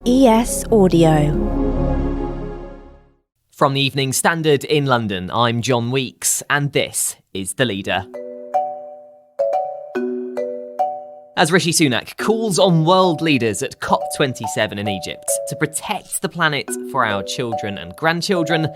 ES Audio. From the Evening Standard in London, I'm John Weeks, and this is The Leader. As Rishi Sunak calls on world leaders at COP27 in Egypt to protect the planet for our children and grandchildren,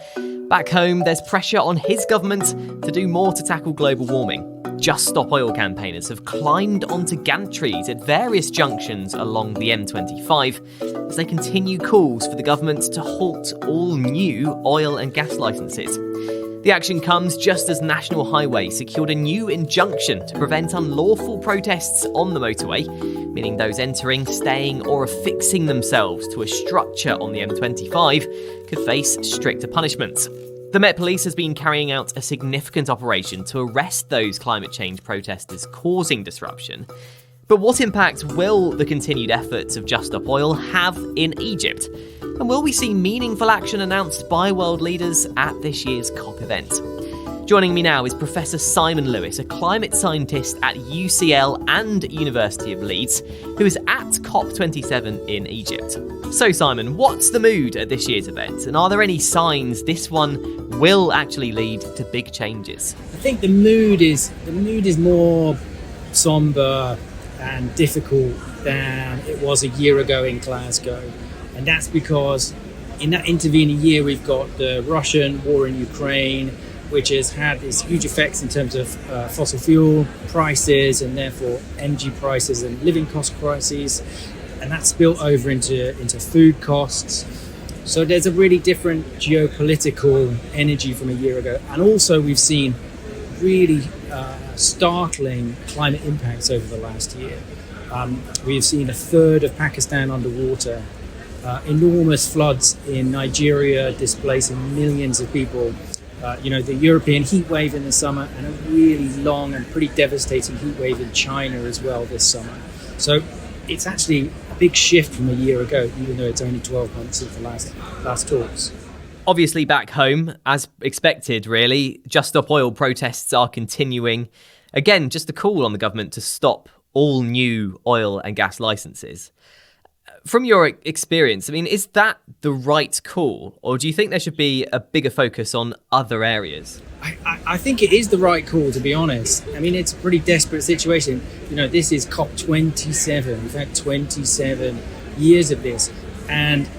back home there's pressure on his government to do more to tackle global warming. Just Stop Oil campaigners have climbed onto gantries at various junctions along the M25 as they continue calls for the government to halt all new oil and gas licences. The action comes just as National Highway secured a new injunction to prevent unlawful protests on the motorway, meaning those entering, staying or affixing themselves to a structure on the M25 could face stricter punishments. The Met Police has been carrying out a significant operation to arrest those climate change protesters causing disruption. But what impact will the continued efforts of Just Stop Oil have in Egypt? And will we see meaningful action announced by world leaders at this year's COP event? Joining me now is Professor Simon Lewis, a climate scientist at UCL and University of Leeds, who is at COP27 in Egypt. So Simon, what's the mood at this year's event? And are there any signs this one will actually lead to big changes? I think the mood is more sombre and difficult than it was a year ago in Glasgow. And that's because in that intervening year, we've got the Russian war in Ukraine, which has had these huge effects in terms of fossil fuel prices and therefore energy prices and living cost crises. And that's spilled over into food costs. So there's a really different geopolitical energy from a year ago. And also we've seen really startling climate impacts over the last year. We've seen a third of Pakistan underwater, enormous floods in Nigeria displacing millions of people, the European heat wave in the summer, and a really long and pretty devastating heat wave in China as well this summer. So it's actually a big shift from a year ago, even though it's only 12 months since the last talks. Obviously back home, as expected really, Just Stop Oil protests are continuing. Again, just a call on the government to stop all new oil and gas licences. From your experience, is that the right call, or do you think there should be a bigger focus on other areas? I think it is the right call, to be honest. It's a pretty desperate situation. This is COP27. We've had 27 years of this, and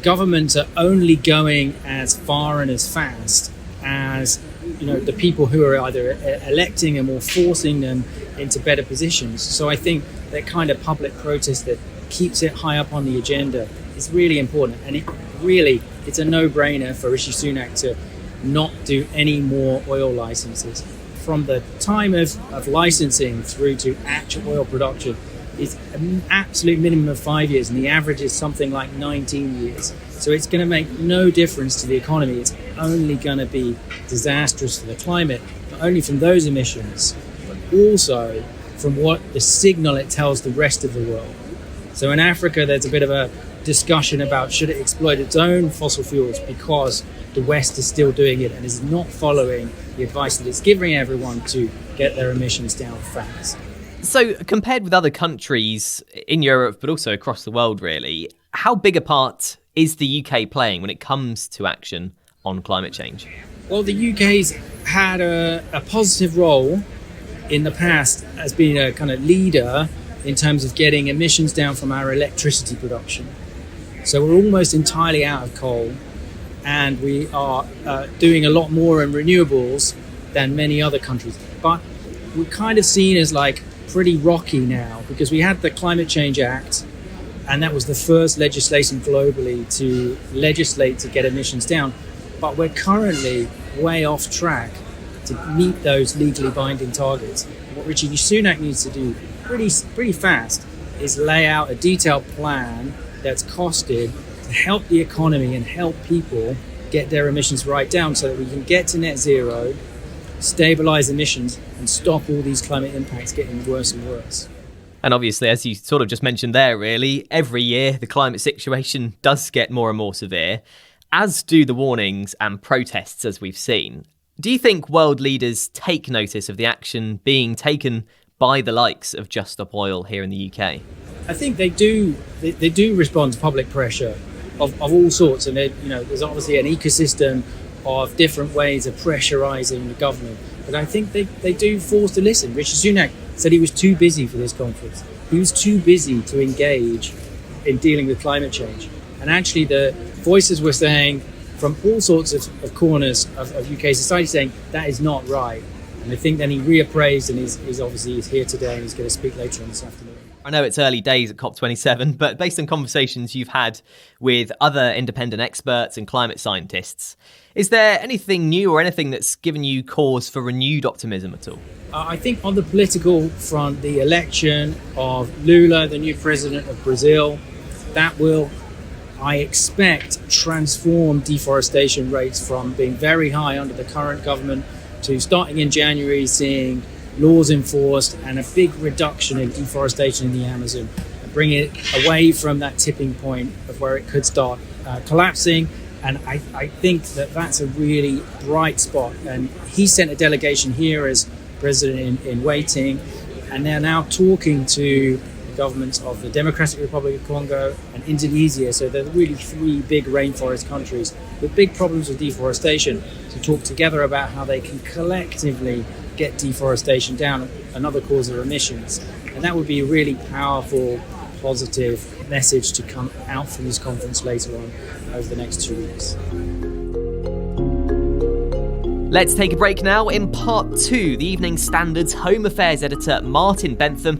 governments are only going as far and as fast as the people who are either electing them or forcing them into better positions. So I think that kind of public protest that keeps it high up on the agenda is really important, and it's a no-brainer for Rishi Sunak to not do any more oil licenses. From the time of licensing through to actual oil production is an absolute minimum of 5 years, and the average is something like 19 years. So it's going to make no difference to the economy. It's only going to be disastrous for the climate, not only from those emissions, but also from what the signal it tells the rest of the world. So in Africa, there's a bit of a discussion about should it exploit its own fossil fuels because the West is still doing it and is not following the advice that it's giving everyone to get their emissions down fast. So compared with other countries in Europe, but also across the world, really, how big a part is the UK playing when it comes to action on climate change? Well, the UK's had a positive role in the past as being a kind of leader in terms of getting emissions down from our electricity production. So we're almost entirely out of coal, and we are doing a lot more in renewables than many other countries. But we're kind of seen as pretty rocky now, because we had the Climate Change Act, and that was the first legislation globally to legislate to get emissions down. But we're currently way off track to meet those legally binding targets. What Rishi Sunak needs to do pretty fast is lay out a detailed plan that's costed to help the economy and help people get their emissions right down so that we can get to net zero, stabilize emissions, and stop all these climate impacts getting worse and worse. And obviously, as you sort of just mentioned there, really, every year the climate situation does get more and more severe, as do the warnings and protests, as we've seen. Do you think world leaders take notice of the action being taken by the likes of Just Stop Oil here in the UK? I think they do respond to public pressure of all sorts, and there's obviously an ecosystem of different ways of pressurising the government. But I think they do force to listen. Rishi Sunak said he was too busy for this conference. He was too busy to engage in dealing with climate change. And actually the voices were saying from all sorts of corners of UK society saying that is not right. And I think then he reappraised, and he's here today, and he's going to speak later on this afternoon. I know it's early days at COP27, but based on conversations you've had with other independent experts and climate scientists, is there anything new or anything that's given you cause for renewed optimism at all? I think on the political front, the election of Lula, the new president of Brazil, that will, I expect, transform deforestation rates from being very high under the current government to starting in January seeing laws enforced and a big reduction in deforestation in the Amazon, and bring it away from that tipping point of where it could start collapsing. And I think that's a really bright spot. And he sent a delegation here as president in waiting, and they're now talking to the governments of the Democratic Republic of Congo and Indonesia. So they're really three big rainforest countries with big problems with deforestation, to talk together about how they can collectively get deforestation down, another cause of emissions. And that would be a really powerful, positive message to come out from this conference later on over the next 2 weeks. Let's take a break now. In part 2, the Evening Standard's Home Affairs editor Martin Bentham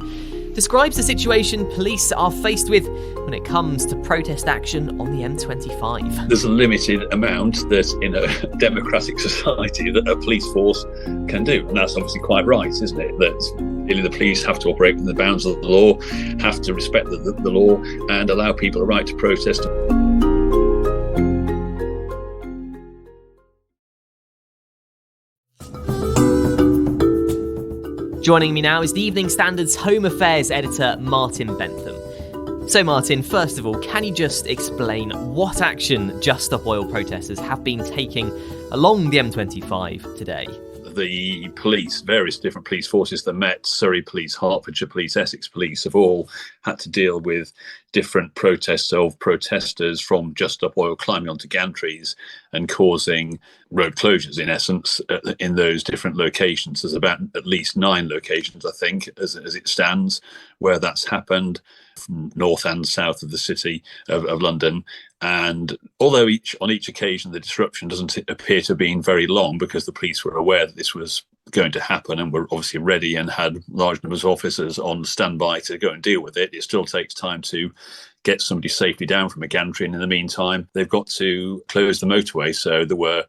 describes the situation police are faced with when it comes to protest action on the M25. There's a limited amount that in a democratic society that a police force can do. And that's obviously quite right, isn't it? That really the police have to operate within the bounds of the law, have to respect the law, and allow people a right to protest. Joining me now is the Evening Standard's Home Affairs editor, Martin Bentham. So Martin, first of all, can you just explain what action Just Stop Oil protesters have been taking along the M25 today? The police, various different police forces, the Met, Surrey Police, Hertfordshire Police, Essex Police, have all had to deal with different protests of protesters from Just Stop Oil climbing onto gantries and causing road closures, in essence, in those different locations. There's about at least 9 locations, I think, as it stands, where that's happened, from north and south of the city of London. And although on each occasion the disruption doesn't appear to have been very long, because the police were aware that this was going to happen and were obviously ready and had large numbers of officers on standby to go and deal with it, it still takes time to get somebody safely down from a gantry. And in the meantime, they've got to close the motorway. So there were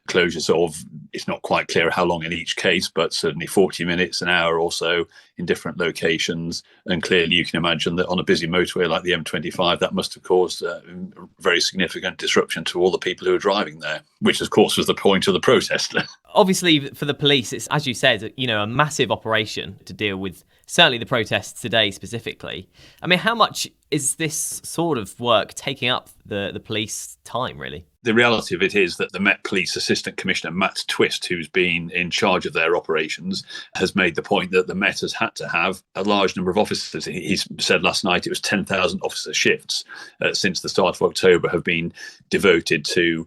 closures of, it's not quite clear how long in each case, but certainly 40 minutes, an hour or so in different locations. And clearly you can imagine that on a busy motorway like the M25, that must have caused very significant disruption to all the people who were driving there, which of course was the point of the protest. Obviously for the police, it's, as you said, a massive operation to deal with certainly the protests today specifically. I mean, how much is this sort of work taking up the police time, really? The reality of it is that the Met Police Assistant Commissioner, Matt Twist, who's been in charge of their operations, has made the point that the Met has had to have a large number of officers. He said last night it was 10,000 officer shifts since the start of October have been devoted to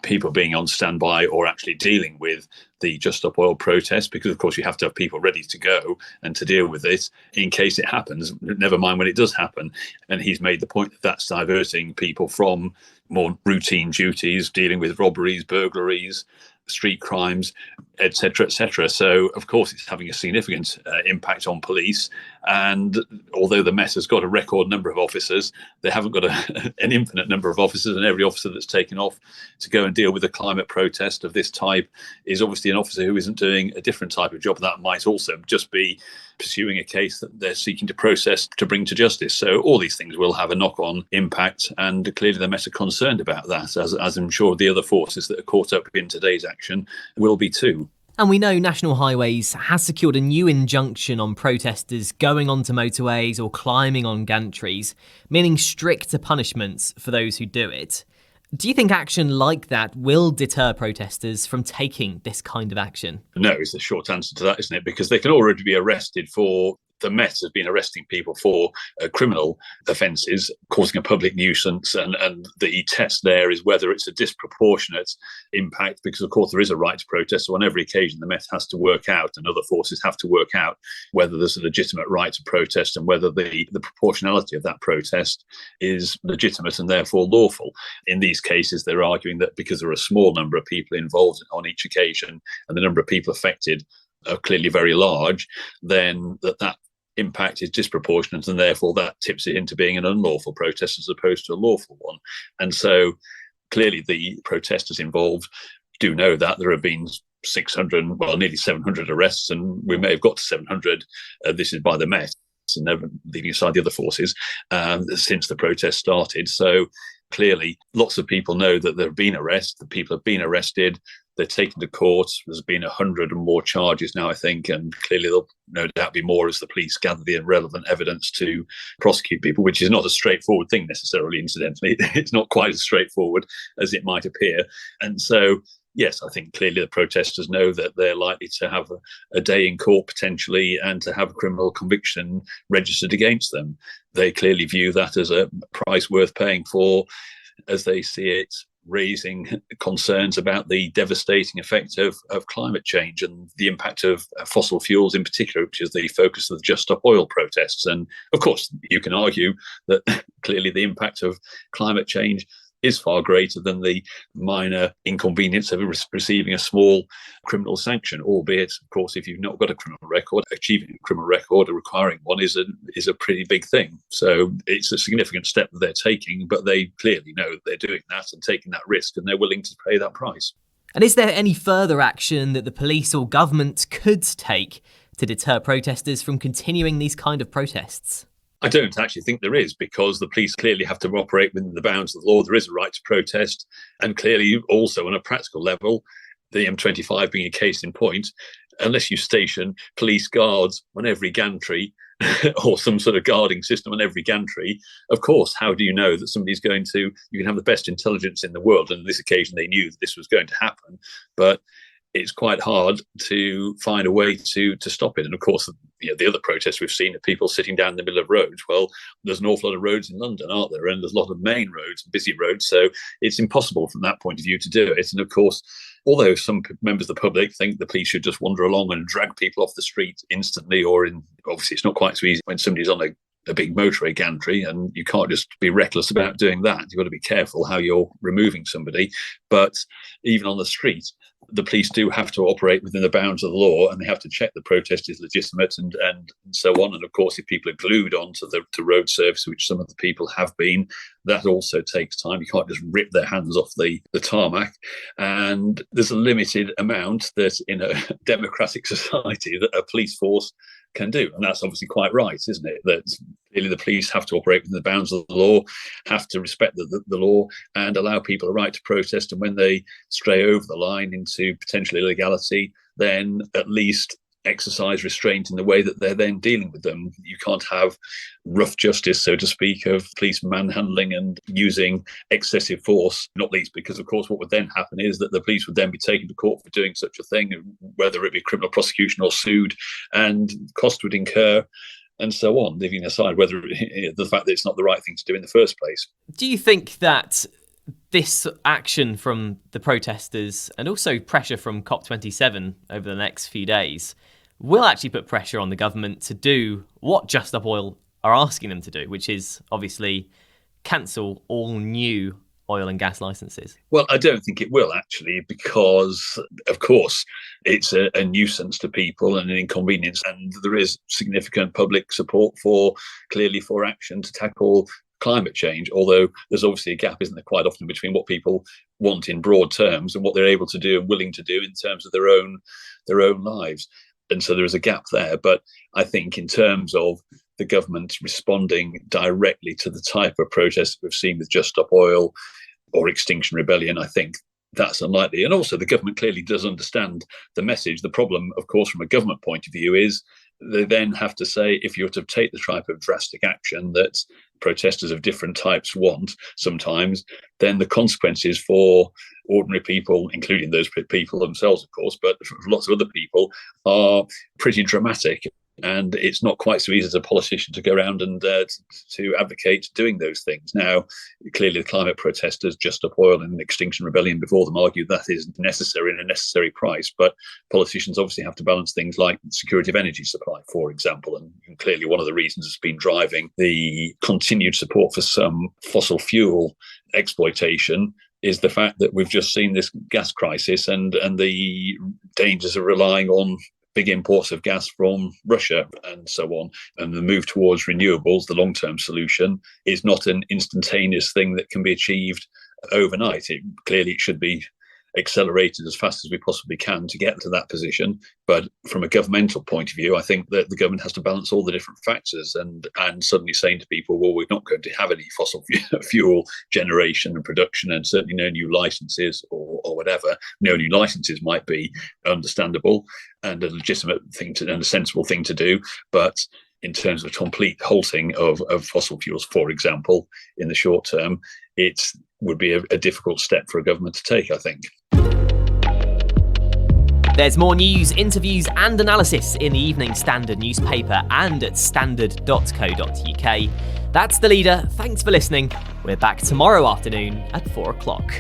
people being on standby or actually dealing with the Just Stop Oil protest, because of course you have to have people ready to go and to deal with it in case it happens, never mind when it does happen. And he's made the point that that's diverting people from more routine duties, dealing with robberies, burglaries, street crimes, etc., etc. So of course it's having a significant impact on police. And although the Met has got a record number of officers, they haven't got an infinite number of officers, and every officer that's taken off to go and deal with a climate protest of this type is obviously an officer who isn't doing a different type of job. That might also just be pursuing a case that they're seeking to process to bring to justice. So all these things will have a knock-on impact, and clearly the Met are concerned about that, as I'm sure the other forces that are caught up in today's action will be too. And we know National Highways has secured a new injunction on protesters going onto motorways or climbing on gantries, meaning stricter punishments for those who do it. Do you think action like that will deter protesters from taking this kind of action? No, is the short answer to that, isn't it? Because they can already be arrested for the Met has been arresting people for criminal offences, causing a public nuisance, and the test there is whether it's a disproportionate impact, because of course there is a right to protest. So on every occasion the Met has to work out, and other forces have to work out, whether there's a legitimate right to protest and whether the proportionality of that protest is legitimate and therefore lawful. In these cases they're arguing that because there are a small number of people involved on each occasion and the number of people affected are clearly very large, then that impact is disproportionate, and therefore that tips it into being an unlawful protest as opposed to a lawful one. And so clearly the protesters involved do know that there have been 600, well, nearly 700 arrests, and we may have got to 700. This is by the Met, and never leaving aside the other forces, since the protest started. So clearly lots of people know that there have been arrests, the people have been arrested, they're taken to court. There's been 100 and more charges now, I think, and clearly there'll no doubt be more as the police gather the relevant evidence to prosecute people, which is not a straightforward thing necessarily, incidentally. It's not quite as straightforward as it might appear. And so, yes, I think clearly the protesters know that they're likely to have a day in court potentially and to have a criminal conviction registered against them. They clearly view that as a price worth paying for, as they see it, raising concerns about the devastating effect of climate change and the impact of fossil fuels in particular, which is the focus of the Just Stop Oil protests. And of course, you can argue that clearly the impact of climate change is far greater than the minor inconvenience of receiving a small criminal sanction, albeit, of course, if you've not got a criminal record, achieving a criminal record or requiring one is a pretty big thing. So it's a significant step that they're taking, but they clearly know that they're doing that and taking that risk, and they're willing to pay that price. And is there any further action that the police or government could take to deter protesters from continuing these kind of protests? I don't actually think there is, because the police clearly have to operate within the bounds of the law. There is a right to protest. And clearly also on a practical level, the M25 being a case in point, unless you station police guards on every gantry or some sort of guarding system on every gantry, of course, how do you know that somebody's going to, you can have the best intelligence in the world. And on this occasion, they knew that this was going to happen. But it's quite hard to find a way to stop it. And of course, the other protests we've seen are people sitting down in the middle of roads. Well, there's an awful lot of roads in London, aren't there? And there's a lot of main roads, busy roads. So it's impossible from that point of view to do it. And of course, although some members of the public think the police should just wander along and drag people off the street instantly, obviously it's not quite so easy when somebody's on a big motorway gantry, and you can't just be reckless about doing that. You've got to be careful how you're removing somebody. But even on the street, the police do have to operate within the bounds of the law, and they have to check the protest is legitimate and so on. And of course, if people are glued onto the road surface, which some of the people have been, that also takes time. You can't just rip their hands off the tarmac. And there's a limited amount that in a democratic society that a police force can do. And that's obviously quite right, isn't it? That clearly the police have to operate within the bounds of the law, have to respect the law and allow people a right to protest. And when they stray over the line into potential illegality, then at least exercise restraint in the way that they're then dealing with them. You can't have rough justice, so to speak, of police manhandling and using excessive force, not least because, of course, what would then happen is that the police would then be taken to court for doing such a thing, whether it be criminal prosecution or sued, and cost would incur, and so on, leaving aside whether the fact that it's not the right thing to do in the first place. Do you think that this action from the protesters and also pressure from COP27 over the next few days will actually put pressure on the government to do what Just Stop Oil are asking them to do, which is obviously cancel all new oil and gas licenses? Well, I don't think it will actually, because, of course, it's a nuisance to people and an inconvenience, and there is significant public support for action to tackle climate change, although there's obviously a gap, isn't there, quite often between what people want in broad terms and what they're able to do and willing to do in terms of their own lives. And so there is a gap there. But I think in terms of the government responding directly to the type of protests we've seen with Just Stop Oil or Extinction Rebellion, I think that's unlikely. And also the government clearly does understand the message. The problem, of course, from a government point of view is they then have to say, if you're to take the type of drastic action that protesters of different types want sometimes, then the consequences for ordinary people, including those people themselves, of course, but for lots of other people, are pretty dramatic. And it's not quite so easy as a politician to go around and to advocate doing those things. Now, clearly the climate protesters, Just Stop Oil and Extinction Rebellion before them, argued that is necessary and a necessary price. But politicians obviously have to balance things like security of energy supply, for example. And clearly one of the reasons that's been driving the continued support for some fossil fuel exploitation is the fact that we've just seen this gas crisis and the dangers of relying on big imports of gas from Russia and so on. And the move towards renewables, the long-term solution, is not an instantaneous thing that can be achieved overnight. It should be accelerated as fast as we possibly can to get to that position. But from a governmental point of view, I think that the government has to balance all the different factors, and suddenly saying to people, well, we're not going to have any fossil fuel generation and production, and certainly no new licenses or whatever. No new licenses might be understandable and a legitimate thing and a sensible thing to do. But in terms of complete halting of fossil fuels, for example, in the short term, it would be a difficult step for a government to take, I think. There's more news, interviews and analysis in the Evening Standard newspaper and at standard.co.uk. That's The Leader. Thanks for listening. We're back tomorrow afternoon at 4 o'clock.